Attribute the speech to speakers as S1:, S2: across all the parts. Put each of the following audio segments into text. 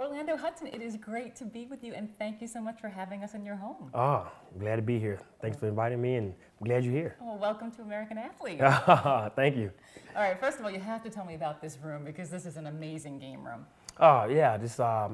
S1: Orlando Hudson, it is great to be with you, and thank you so much for having us in your home.
S2: Oh, glad to be here. Thanks for inviting me, and I'm glad you're here.
S1: Well, welcome to American Athlete.
S2: Thank you.
S1: All right, first of all, you have to tell me about this room because this is an amazing game room.
S2: Oh, yeah,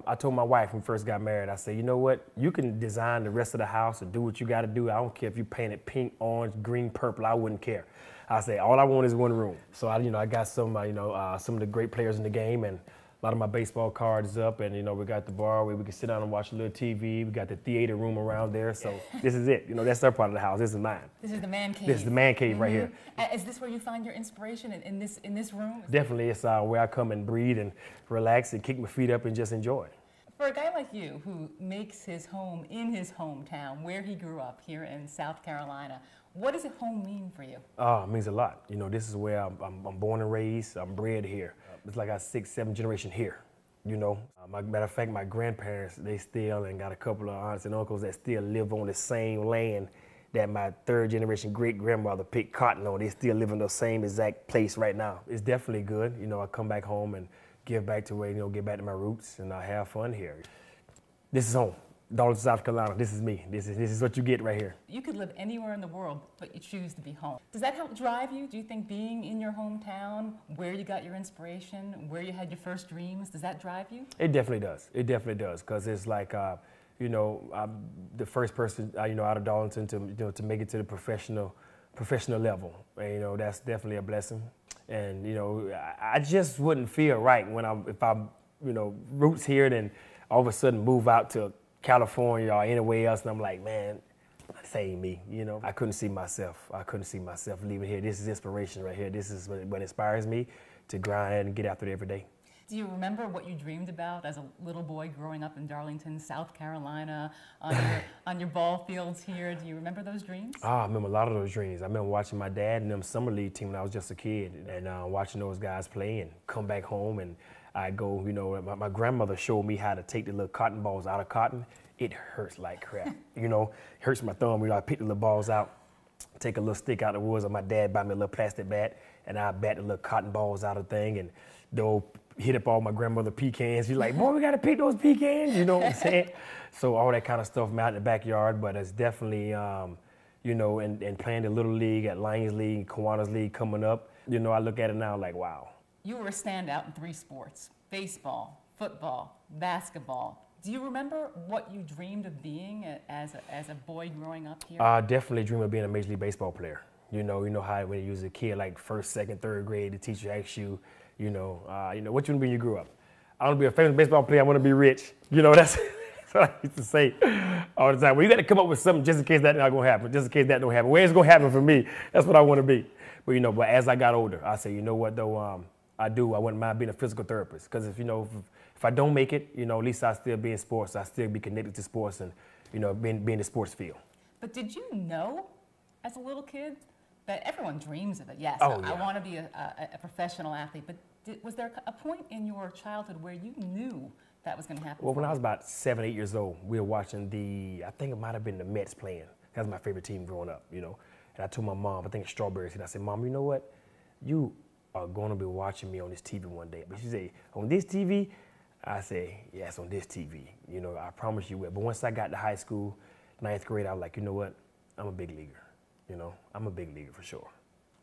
S2: I told my wife when we first got married, I said, you know what, you can design the rest of the house or do what you got to do. I don't care if you paint it pink, orange, green, purple, I wouldn't care. I say, all I want is one room. So, I got some of the great players in the game, and a lot of my baseball cards up, and, we got the bar where we can sit down and watch a little TV. We got the theater room around there, so this is it. That's their part of the house. This is mine.
S1: This is the man cave.
S2: This is the man cave right here.
S1: Is this where you find your inspiration in this room?
S2: Definitely, it's where I come and breathe and relax and kick my feet up and just enjoy.
S1: For a guy like you who makes his home in his hometown, where he grew up here in South Carolina, what does home mean for you?
S2: It means a lot. This is where I'm born and raised. I'm bred here. It's like I 6th, 7th generation here. Matter of fact, my grandparents, they still, and got a couple of aunts and uncles that still live on the same land that my 3rd generation great-grandmother picked cotton on. They still live in the same exact place right now. It's definitely good. I come back home and give back to where, get back to my roots, and I have fun here. This is home. Darlington, South Carolina. This is me. This is what you get right here.
S1: You could live anywhere in the world, but you choose to be home. Does that help drive you? Do you think being in your hometown, where you got your inspiration, where you had your first dreams, does that drive you?
S2: It definitely does. It definitely does, because it's like, I'm the first person, out of Darlington to make it to the professional level. And, that's definitely a blessing. And, I just wouldn't feel right if I'm, roots here, then all of a sudden move out to California or anywhere else, and I'm like, man, this ain't me, I couldn't see myself. I couldn't see myself leaving here. This is inspiration right here. This is what inspires me to grind and get after it every day.
S1: Do you remember what you dreamed about as a little boy growing up in Darlington, South Carolina, on your ball fields here? Do you remember those dreams?
S2: I remember a lot of those dreams. I remember watching my dad and them summer league team when I was just a kid, and watching those guys play and come back home, and I go, my grandmother showed me how to take the little cotton balls out of cotton. It hurts like crap, hurts my thumb. I pick the little balls out, take a little stick out of the woods, and my dad buy me a little plastic bat, and I bat the little cotton balls out of the thing, and they'll hit up all my grandmother pecans. She's like, boy, we got to pick those pecans, you know what I'm saying? So all that kind of stuff out in the backyard, but it's definitely, and playing the Little League at Lions League, Kiwanis League coming up, I look at it now like, wow.
S1: You were a standout in 3 sports, baseball, football, basketball. Do you remember what you dreamed of being as a boy growing up here?
S2: I definitely dream of being a Major League Baseball player. You know how when you was a kid, like 1st, 2nd, 3rd grade, the teacher asks you, what you want to be when you grew up? I want to be a famous baseball player. I want to be rich. That's what I used to say all the time. Well, you got to come up with something just in case that's not going to happen, just in case that don't happen. Where's it going to happen for me? That's what I want to be. But, but as I got older, I say, you know what, though, I wouldn't mind being a physical therapist. Because if I don't make it, at least I still be in sports. I still be connected to sports and, be in the sports field.
S1: But did you know as a little kid that everyone dreams of it? Yes,
S2: oh, yeah.
S1: I want to be a professional athlete. But was there a point in your childhood where you knew that was going to happen?
S2: Well, when I was about 7, 8 years old, we were watching I think it might have been the Mets playing. That was my favorite team growing up, And I told my mom, I think it's Strawberries, and I said, Mom, you know what? You are going to be watching me on this TV one day. But she said, on this TV? I say, yes, on this TV. I promise you will. But once I got to high school, 9th grade, I was like, you know what? I'm a big leaguer. I'm a big leaguer for sure.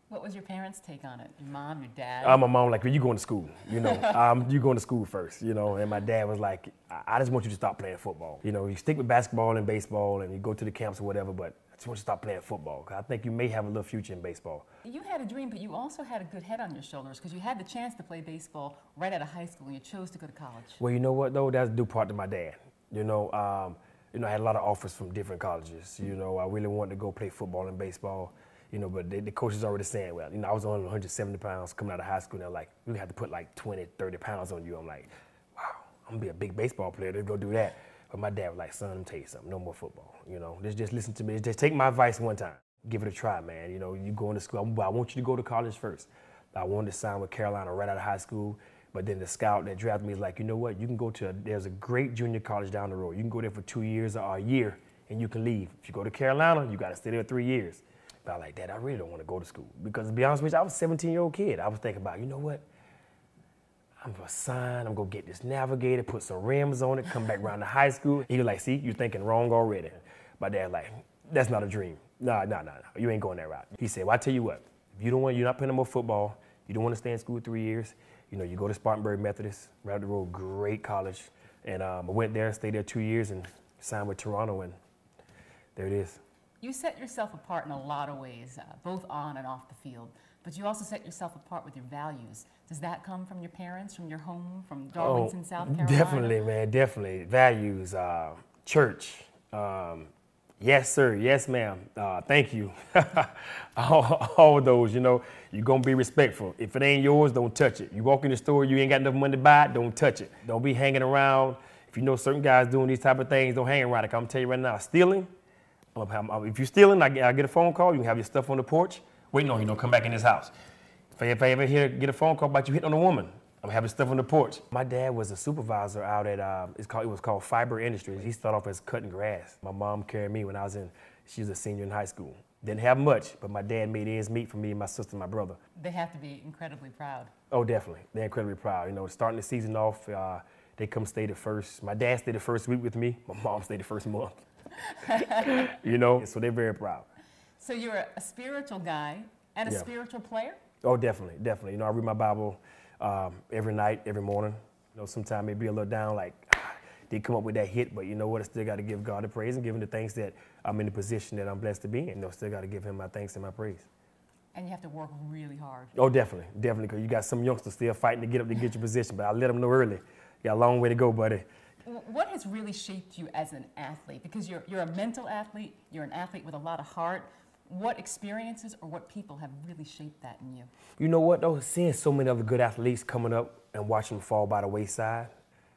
S1: What was your parents' take on it? Your mom, your dad?
S2: My mom like, well, you going to school, you going to school first, and my dad was like, I just want you to stop playing football. You stick with basketball and baseball and you go to the camps or whatever, but I just want you to stop playing football because I think you may have a little future in baseball. You
S1: had a dream, but you also had a good head on your shoulders because you had the chance to play baseball right out of high school and you chose to go to college.
S2: Well, you know what, though? That's due part to my dad. I had a lot of offers from different colleges. I really wanted to go play football and baseball. But the coaches already saying, well, I was only 170 pounds coming out of high school, and they're like, we have to put like 20, 30 pounds on you. I'm like, wow, I'm gonna be a big baseball player. Let's go do that. But my dad was like, son, let me tell you something, no more football. Just listen to me. Just take my advice one time. Give it a try, man. You going to school. I want you to go to college first. I wanted to sign with Carolina right out of high school, but then the scout that drafted me is like, you know what, you can go there's a great junior college down the road. You can go there for 2 years or a year, and you can leave. If you go to Carolina, you got to stay there 3 years. But I like, Dad, I really don't want to go to school. Because to be honest with you, I was a 17-year-old kid. I was thinking about, you know what? I'm gonna sign, I'm gonna get this Navigator, put some rims on it, come back around to high school. He was like, see, you're thinking wrong already. My dad like, that's not a dream. No, you ain't going that route. He said, well, I tell you what, if you're not playing no more football, you don't want to stay in school 3 years, you go to Spartanburg Methodist, right up the road, great college. And I went there, stayed there 2 years and signed with Toronto, and there it is.
S1: You set yourself apart in a lot of ways, both on and off the field, but you also set yourself apart with your values. Does that come from your parents, from your home, from Darlington, South Carolina?
S2: Definitely, man, definitely. Values, church, yes, sir, yes, ma'am, thank you. all those, you're going to be respectful. If it ain't yours, don't touch it. You walk in the store, you ain't got enough money to buy it, don't touch it. Don't be hanging around. If you know certain guys doing these type of things, don't hang around. Like I'm telling you right now, stealing, if you're stealing, I get a phone call, you can have your stuff on the porch. Wait, no, come back in this house. If I ever get a phone call about you hitting on a woman, I'm having stuff on the porch. My dad was a supervisor out at, it was called Fiber Industries. He started off as cutting grass. My mom carried me when she was a senior in high school. Didn't have much, but my dad made ends meet for me and my sister and my brother.
S1: They have to be incredibly proud.
S2: Oh, definitely. They're incredibly proud. Starting the season off, they come stay the first. My dad stayed the first week with me. My mom stayed the first month. So they're very proud.
S1: So you're a spiritual guy and a spiritual player?
S2: Oh, definitely. I read my Bible every night, every morning. Sometimes it be a little down, like, they come up with that hit, but you know what? I still got to give God the praise and give him the thanks that I'm in the position that I'm blessed to be in. Still got to give him my thanks and my praise.
S1: And you have to work really hard.
S2: Oh, definitely, because you got some youngsters still fighting to get up to get your position, but I let them know early. You got a long way to go, buddy.
S1: What has really shaped you as an athlete? Because you're a mental athlete, you're an athlete with a lot of heart. What experiences or what people have really shaped that in you? You know what, though? Seeing so many other good athletes coming up and watching them fall by the wayside,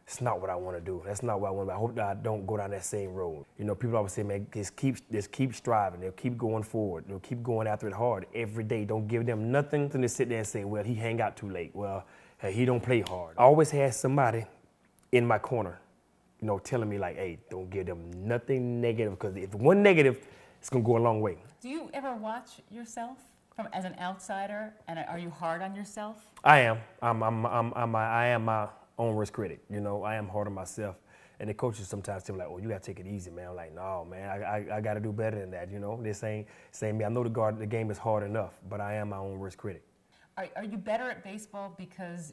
S1: it's not what I want to do. That's not what I want to do. I hope that I don't go down that same road. People always say, man, just keep striving. They'll keep going forward. They'll keep going after it hard every day. Don't give them nothing to sit there and say, well, he hang out too late. Well, hey, he don't play hard. I always had somebody in my corner, telling me like, hey, don't give them nothing negative, because if one negative, it's gonna go a long way. Do you ever watch yourself as an outsider, and are you hard on yourself? I am. I am my own worst critic. I am hard on myself, and the coaches sometimes tell me like, "Oh, you gotta take it easy, man." I'm like, no, man, I gotta do better than that. This ain't me. I know the game is hard enough, but I am my own worst critic. Are you better at baseball because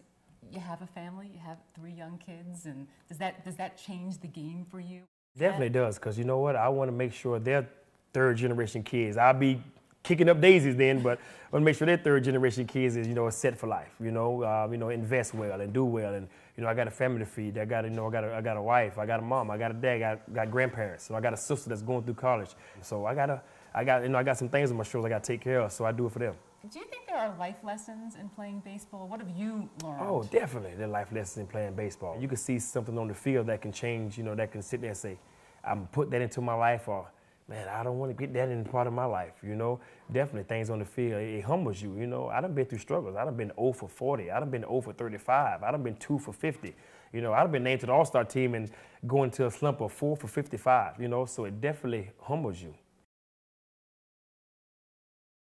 S1: you have a family? You have 3 young kids, and does that change the game for you? Definitely does, because you know what? I want to make sure they're third-generation kids. I'll be kicking up daisies then, but I want to make sure their third-generation kids is, set for life. Invest well and do well, and I got a family to feed. I got a wife. I got a mom. I got a dad. I got grandparents. So I got a sister that's going through college. So I got some things on my shoulders I got to take care of. So I do it for them. Do you think there are life lessons in playing baseball? What have you learned? Oh, definitely, there are life lessons in playing baseball. You can see something on the field that can change. That can sit there and say, I'm put that into my life, or man, I don't want to get that in part of my life, Definitely things on the field, it humbles you, I done been through struggles. I done been 0 for 40. I done been 0 for 35. I done been 2 for 50. I done been named to the All-Star team and going to a slump of 4 for 55, So it definitely humbles you.